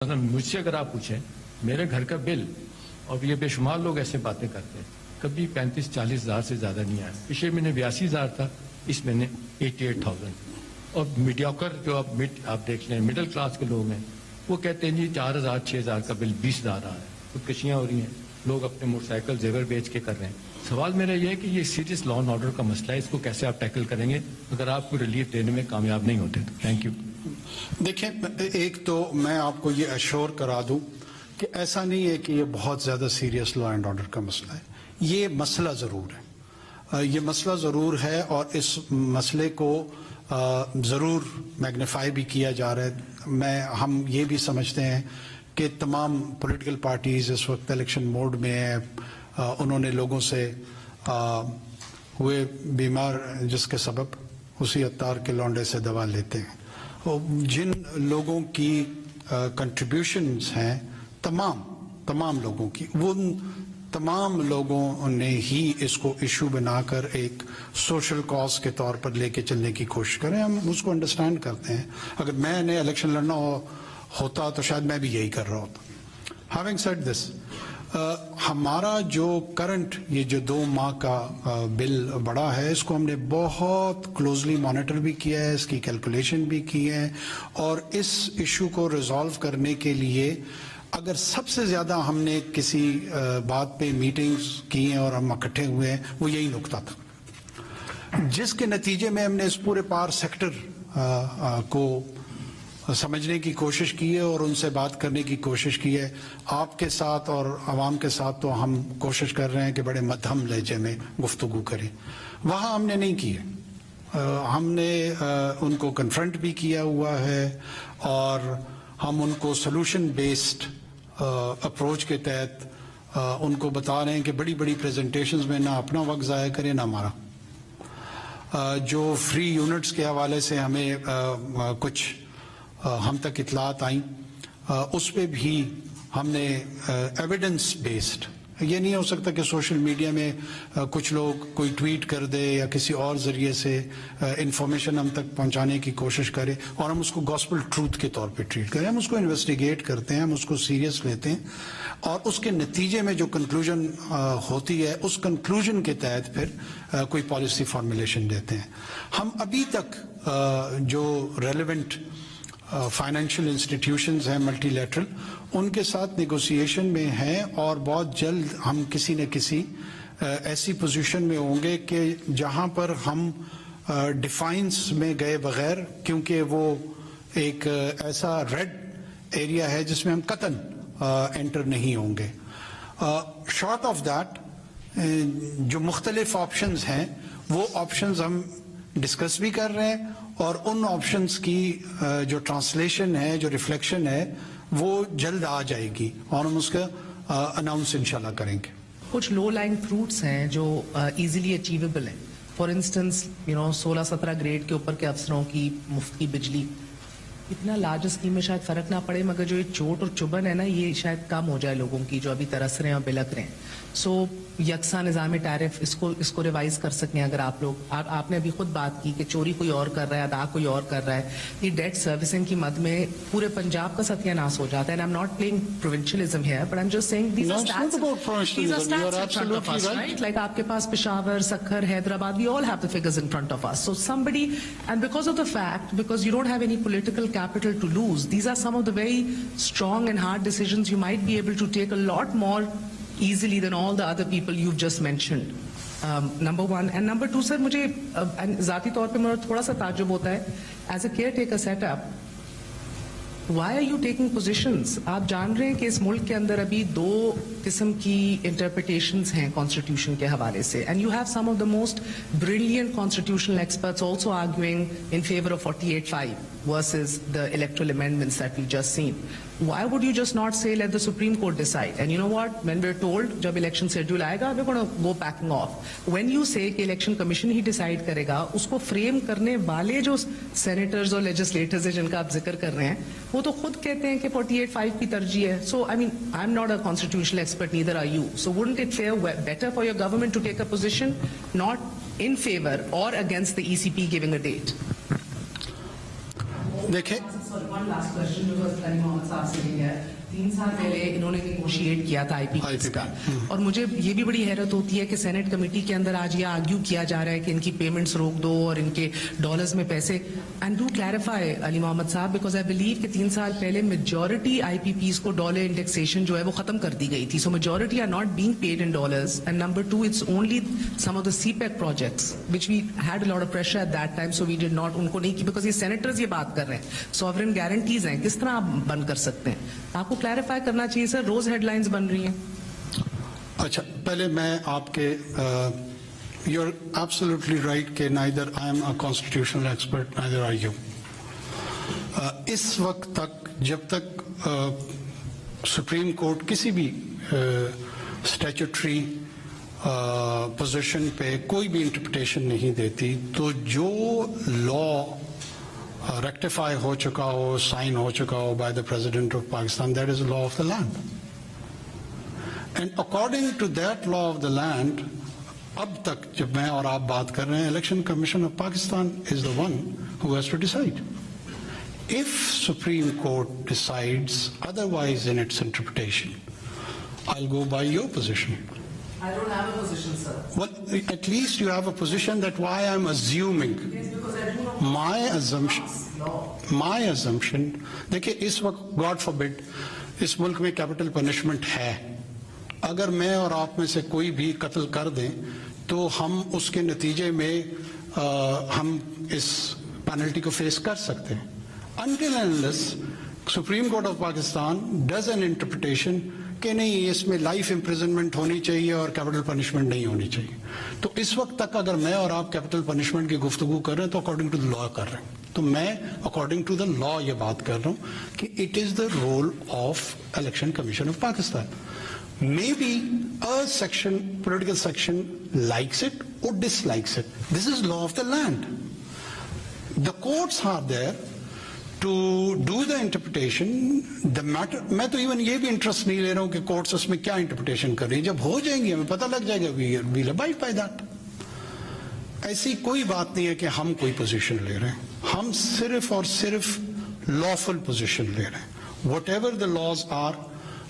मुझसे अगर आप पूछें मेरे घर का बिल, और ये बेशुमार लोग ऐसे बातें करते हैं, कभी 35-40 हज़ार से ज़्यादा नहीं आया। पिछले महीने 82 हज़ार था, इस महीने 88,000। और मीडियोकर जो आप देख लें, मिडिल क्लास के लोग हैं, वो कहते हैं जी 4,000 6,000 का बिल 20,000 आ रहा है। खुदकशियाँ हो रही हैं, लोग अपने मोटरसाइकिल जेवर बेच के कर रहे हैं। सवाल मेरा ये है कि ये सीरियस लॉ एंड ऑर्डर का मसला है, इसको कैसे आप टैकल करेंगे अगर आप कोई रिलीफ देने में कामयाब नहीं होते तो? Thank you. देखिए, एक तो मैं आपको ये अश्योर करा दूं कि ऐसा नहीं है कि ये बहुत ज़्यादा सीरियस लॉ एंड ऑर्डर का मसला है। ये मसला ज़रूर है, ये मसला ज़रूर है, और इस मसले को ज़रूर मैग्नीफाई भी किया जा रहा है। हम ये भी समझते हैं कि तमाम पॉलिटिकल पार्टीज़ इस वक्त इलेक्शन मोड में है। उन्होंने लोगों से हुए बीमार जिसके सबब उसी अत्तार के लौंडे से दवा लेते हैं। जिन लोगों की कंट्रीब्यूशंस हैं, तमाम लोगों की, वो तमाम लोगों ने ही इसको इशू बनाकर एक सोशल कॉज के तौर पर लेके चलने की कोशिश करें। हम उसको अंडरस्टैंड करते हैं। अगर मैंने इलेक्शन लड़ना होता तो शायद मैं भी यही कर रहा होता। हैविंग सेड दिस, हमारा जो करंट ये जो 2 माह का बिल बढ़ा है, इसको हमने बहुत क्लोजली मॉनिटर भी किया है, इसकी कैलकुलेशन भी की है, और इस इशू को रिजॉल्व करने के लिए अगर सबसे ज़्यादा हमने किसी बात पे मीटिंग्स की हैं और हम इकट्ठे हुए हैं, वो यही नुकता था, जिसके नतीजे में हमने इस पूरे पावर सेक्टर को समझने की कोशिश की है और उनसे बात करने की कोशिश की है। आपके साथ और आवाम के साथ तो हम कोशिश कर रहे हैं कि बड़े मध्यम लहजे में गुफ्तगू करें। वहाँ हमने नहीं की है। हमने उनको कन्फ्रंट भी किया हुआ है, और हम उनको सोल्यूशन बेस्ड अप्रोच के तहत उनको बता रहे हैं कि बड़ी बड़ी प्रेजेंटेशंस में ना अपना वक्त ज़ाया करें ना हमारा। जो फ्री यूनिट्स के हवाले से हमें कुछ हम तक इतलात आई, उस पे भी हमने एविडेंस बेस्ड, ये नहीं हो सकता कि सोशल मीडिया में कुछ लोग कोई ट्वीट कर दे या किसी और ज़रिए से इंफॉर्मेशन हम तक पहुंचाने की कोशिश करें और हम उसको गॉस्पेल ट्रूथ के तौर पे ट्रीट करें। हम उसको इन्वेस्टिगेट करते हैं, हम उसको सीरियस लेते हैं, और उसके नतीजे में जो कंक्लूजन होती है, उस कंक्लूजन के तहत फिर कोई पॉलिसी फॉर्मुलेशन देते हैं। हम अभी तक जो रेलेवेंट फाइनेंशियल इंस्टीट्यूशंस हैं मल्टीलैटरल, उनके साथ नेगोशिएशन में हैं, और बहुत जल्द हम किसी न किसी ऐसी पोजीशन में होंगे कि जहां पर हम डिफाइंस में गए बगैर, क्योंकि वो एक ऐसा रेड एरिया है जिसमें हम कतन एंटर नहीं होंगे। शॉर्ट ऑफ दैट जो मुख्तलिफ ऑप्शंस हैं, वो ऑप्शंस हम डिस्कस भी कर रहे हैं, और उन ऑप्शंस की जो ट्रांसलेशन है, जो रिफ्लेक्शन है, वो जल्द आ जाएगी और हम उसका अनाउंस इंशाल्लाह करेंगे। कुछ लो लाइंग फ्रूट्स हैं जो इजीली अचीवेबल हैं। फॉर इंस्टेंस 16-17 ग्रेड के ऊपर के अफसरों की मुफ्त की बिजली, इतना लार्ज स्कीम में शायद फर्क ना पड़े, मगर जो ये चोट और चुभन है ना, ये शायद कम हो जाए लोगों की जो अभी तरस रहे हैं और बिलक रहे हैं। सो यकसा निज़ाम टैरिफ, इसको रिवाइज कर सकें अगर आप लोग। आपने अभी खुद बात की कि चोरी कोई और कर रहा है, अदा कोई और कर रहा है। ये डेट सर्विसिंग की मद में पूरे पंजाब का सत्यानाश हो जाता है। And I am not playing provincialism here, but I am just saying these are stats in front of us, right? Like आपके पास Peshawar, Sukkur, Hyderabad, we all have the figures in front of us. So somebody, and because of the fact, because you don't have any political capital to lose, these are some of the very strong and hard decisions you might be able to take a lot more easily than all the other people you've just mentioned. Number one. And number two, sir, मुझे ज़ाती तौर पे मुझे थोड़ा सा ताज्जुब होता है, as a caretaker setup, why are you taking positions? आप जान रहे हैं कि इस मुल्क के अंदर अभी 2 किस्म की इंटरप्रिटेशंस हैं कॉन्स्टिट्यूशन के हवाले से, and you have some of the most brilliant constitutional experts also arguing in favour of 48(5) versus the electoral amendments that we just seen. Why would you just not say let the Supreme Court decide? And you know what? When we're told जब election schedule आएगा, we're going to go backing off. When you say कि election commission ही decide करेगा, उसको frame करने वाले जो senators और legislators हैं जिनका आप जिक्र कर रहे हैं, वो तो खुद कहते हैं कि 48(5) की तरजीह है. So I mean, I'm not a constitutional expert, neither are you. So wouldn't it fare better for your government to take a position not in favor or against the ECP giving a date? देखें, One last question because Ali Mohammed साहब से भी है 3 साल पहले इन्होंने negotiate किया था आईपीपी का और मुझे ये भी बड़ी हैरत होती है कि सेनेट कमेटी के अंदर आज ये आर्ग्यू किया जा रहा है कि इनकी पेमेंट्स रोक दो और इनके डॉलर्स में पैसे and do clarify Ali Mohammad sahab because I believe कि 3 साल पहले मेजॉरिटी आईपीपीज को डॉलर इंडेक्सेशन जो है वो खत्म कर दी गई थी so majority are not being paid in dollars and number 2 it's only some of the CPEC projects which we had a lot of pressure at that time so we did not उनको नहीं की बिकॉज ये senators ये बात कर रहे हैं sovereign guarantees हैं किस तरह आप बंद कर सकते हैं आपको क्लैरिफाई करना चाहिए सर रोज हेडलाइंस बन रही हैं अच्छा पहले मैं आपके यू आर एब्सोल्युटली राइट कि neither I am a constitutional expert neither are you इस वक्त तक जब तक सुप्रीम कोर्ट किसी भी स्टैट्यूटरी पोजीशन पे कोई भी इंटरप्रिटेशन नहीं देती तो जो लॉ rectify हो चुका हो साइन हो चुका हो by the President of Pakistan that is the law of the land and according to that law of the land अब तक जब मैं और आप बात कर रहे हैं Election Commission of Pakistan is the one who has to decide if Supreme Court decides otherwise in its interpretation I'll go by your position I don't have a position sir well at least you have a position that why I'm assuming yes because I do not My assumption देखिए इस वक्त God forbid इस मुल्क में capital punishment है अगर मैं और आप में से कोई भी कत्ल कर दें तो हम उसके नतीजे में हम इस पेनल्टी को फेस कर सकते हैं Until and unless supreme court of Pakistan does N interpretation कि नहीं इसमें लाइफ इम्प्रिजनमेंट होनी चाहिए और कैपिटल पनिशमेंट नहीं होनी चाहिए तो इस वक्त तक अगर मैं और आप कैपिटल पनिशमेंट की गुफ्तगू कर रहे हैं तो अकॉर्डिंग टू द लॉ कर रहे हैं तो मैं अकॉर्डिंग टू द लॉ ये बात कर रहा हूं कि it is the role of election commission of Pakistan may be a section political section likes it और dislikes it this is law of the land the courts are there to do the interpretation the matter मैं तो even ये भी interest नहीं ले रहा हूं कि कोर्ट्स उसमें क्या इंटरप्रिटेशन कर रही है जब हो जाएंगे हमें पता लग जाएगा we'll abide by that ऐसी कोई बात नहीं है कि हम कोई पोजीशन ले रहे हैं हम सिर्फ और सिर्फ लॉफुल पोजीशन ले रहे हैं whatever the laws are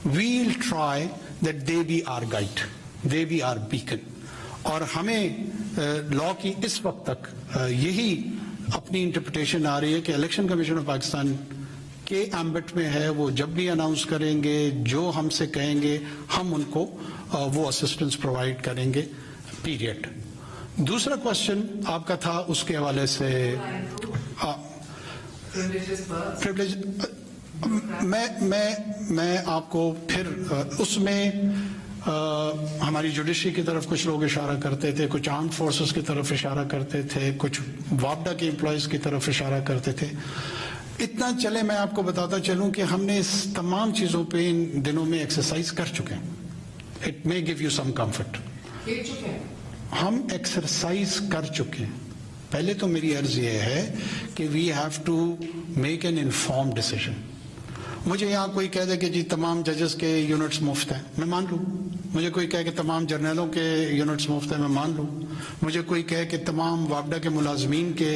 we'll try that they be our guide they be our beacon और हमें लॉ की इस वक्त तक यही अपनी इंटरप्रिटेशन आ रही है कि इलेक्शन कमीशन ऑफ पाकिस्तान के एम्बिट में है वो जब भी अनाउंस करेंगे जो हमसे कहेंगे हम उनको वो असिस्टेंस प्रोवाइड करेंगे पीरियड दूसरा क्वेश्चन आपका था उसके हवाले से प्रिविलेज मैं आपको फिर उसमें हमारी जुडिशरी की तरफ कुछ लोग इशारा करते थे कुछ आर्म्ड फोर्सेस की तरफ इशारा करते थे कुछ वापडा के एम्प्लॉयज की तरफ इशारा करते थे इतना चले मैं आपको बताता चलूं कि हमने इस तमाम चीजों पे इन दिनों में एक्सरसाइज कर चुके हैं it may give you some comfort हम एक्सरसाइज कर चुके हैं पहले तो मेरी अर्ज ये है कि we have to make an informed decision मुझे यहाँ कोई कह दे कि जी तमाम जजेस के यूनिट्स मुफ्त हैं मैं मान लूँ मुझे कोई कहे कि तमाम जर्नलों के यूनिट्स मुफ्त हैं मैं मान लूँ मुझे कोई कहे कि तमाम वापडा के मुलाजमीन के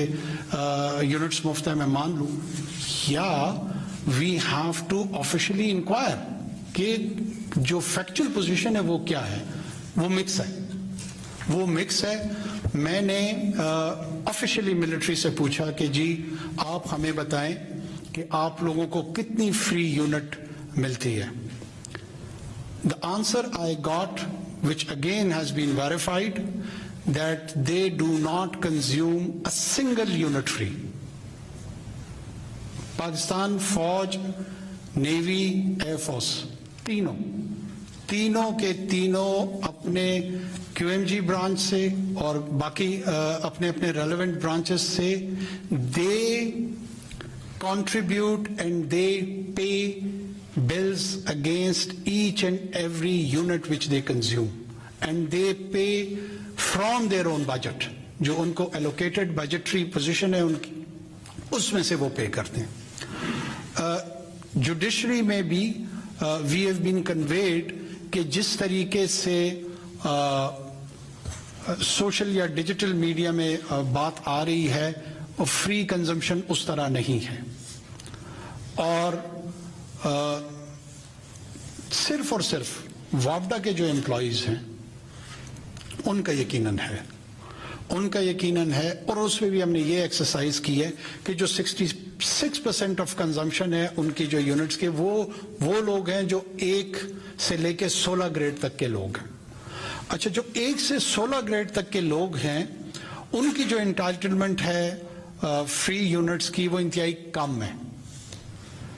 यूनिट्स मुफ्त हैं मैं मान लूँ या we have to officially inquire कि जो फैक्चुअल पोजीशन है वो क्या है वो मिक्स है मैंने ऑफिशियली मिलिट्री से पूछा कि जी आप हमें बताएं कि आप लोगों को कितनी फ्री यूनिट मिलती है the answer I got which again has been verified that they do not consume a single unit free Pakistan फौज नेवी एयरफोर्स तीनों के तीनों अपने QMG ब्रांच से और बाकी अपने अपने रेलेवेंट ब्रांचेस से दे contribute and they pay bills against each and every unit which they consume and they pay from their own budget जो उनको allocated budgetary position है उनकी उसमें से वो पे करते हैं जुडिशरी में भी we have been conveyed कि जिस तरीके से सोशल या डिजिटल मीडिया में बात आ रही है और फ्री कंजम्पशन उस तरह नहीं है اور صرف اور صرف وابڈا کے جو امپلائیز ہیں ان کا یقیناً ہے اور اس میں بھی ہم نے یہ ایکسرسائز کی ہے کہ جو 66% آف کنزمپشن ہے ان کی جو یونٹس کے وہ لوگ ہیں جو 1 سے لے کے 16 گریڈ تک کے لوگ ہیں. اچھا, جو 1 سے 16 گریڈ تک کے لوگ ہیں ان کی جو انٹائٹلمنٹ ہے فری یونٹس کی وہ انتہائی کم ہے.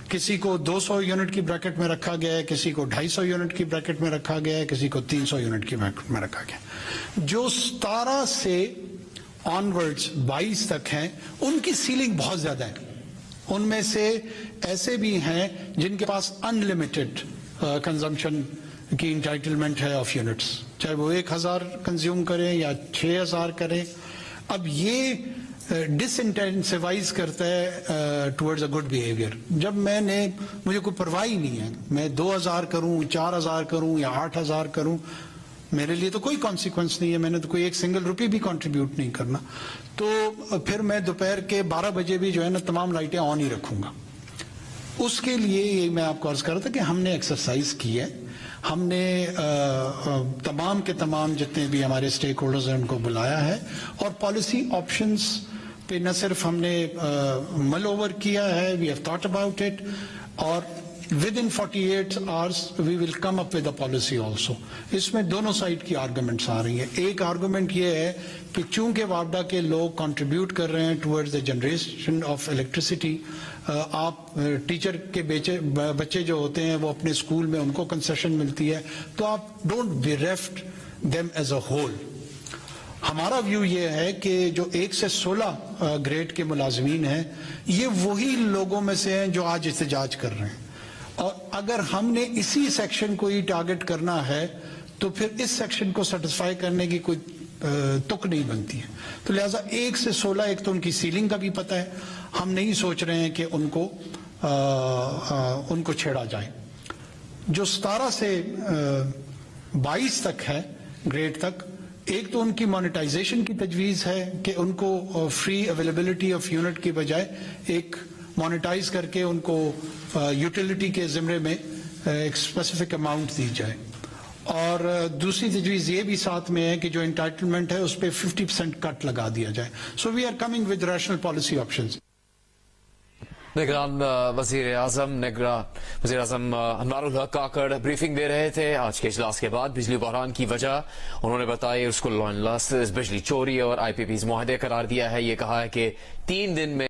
کسی کو 200 یونٹ کی بریکٹ میں رکھا گیا ہے, کسی کو 250 یونٹ کی بریکٹ میں رکھا گیا ہے, کسی کو 300 یونٹ کی بریکٹ میں رکھا گیا ہے. جو 17 سے آنورڈز 22 تک ہیں ان کی سیلنگ بہت زیادہ ہے. ان میں سے ایسے بھی ہیں جن کے پاس ان لمیٹڈ کنزمپشن کی انٹائٹلمنٹ ہے آف یونٹس, چاہے وہ 1000 کنزیوم کریں یا 6000 کریں. اب یہ ڈس انٹینسیوائز کرتا ہے ٹورڈز اے گڈ بیہیویئر. جب مجھے کوئی پرواہ ہی نہیں ہے, میں 2000 کروں, 4000 کروں یا 8000 کروں, میرے لیے تو کوئی کانسیکوینس نہیں ہے, میں نے تو کوئی ایک سنگل روپی بھی کنٹریبیوٹ نہیں کرنا, تو پھر میں دوپہر کے 12 بجے بھی جو ہے نا تمام لائٹیں آن ہی رکھوں گا. اس کے لیے یہ میں آپ کو عرض کر رہا تھا کہ ہم نے ایکسرسائز کی ہے. ہم نے تمام کے تمام جتنے بھی ہمارے اسٹیک ہولڈرز ہیں ان کو بلایا ہے اور پالیسی آپشنز پہ نہ صرف ہم نے مل اوور کیا ہے, we have thought about it, اور within 48 hours we will come up with a policy also. اس میں دونوں سائڈ کی آرگومنٹس آ رہی ہیں. ایک آرگومنٹ یہ ہے کہ چونکہ وابڈا کے لوگ کنٹریبیوٹ کر رہے ہیں towards the generation of electricity, آپ ٹیچر کے بچے جو ہوتے ہیں وہ اپنے اسکول میں ان کو کنسیشن ملتی ہے, تو آپ don't bereft them as a whole. ہمارا ویو یہ ہے کہ جو 1 سے 16 گریڈ کے ملازمین ہیں یہ وہی لوگوں میں سے ہیں جو آج احتجاج کر رہے ہیں, اور اگر ہم نے اسی سیکشن کو ہی ٹارگٹ کرنا ہے تو پھر اس سیکشن کو سیٹسفائی کرنے کی کوئی تک نہیں بنتی ہے. تو لہٰذا 1 سے 16 ایک تو ان کی سیلنگ کا بھی پتہ ہے, ہم نہیں سوچ رہے ہیں کہ ان کو چھیڑا جائے. جو 17 سے 22 تک ہے گریڈ تک, ایک تو ان کی مانیٹائزیشن کی تجویز ہے کہ ان کو فری اویلیبلٹی آف یونٹ کی بجائے ایک مانیٹائز کر کے ان کو یوٹیلیٹی کے زمرے میں ایک اسپیسیفک اماؤنٹ دی جائے, اور دوسری تجویز یہ بھی ساتھ میں ہے کہ جو انٹائٹلمنٹ ہے اس پہ 50% کٹ لگا دیا جائے. So we are coming with rational policy options. نگران وزیر اعظم انوار الحق کاکڑ بریفنگ دے رہے تھے آج کے اجلاس کے بعد. بجلی بحران کی وجہ انہوں نے بتائی اس کو لا اینڈ لاس, بجلی چوری اور IPPs معاہدے قرار دیا ہے. یہ کہا ہے کہ 3 دن میں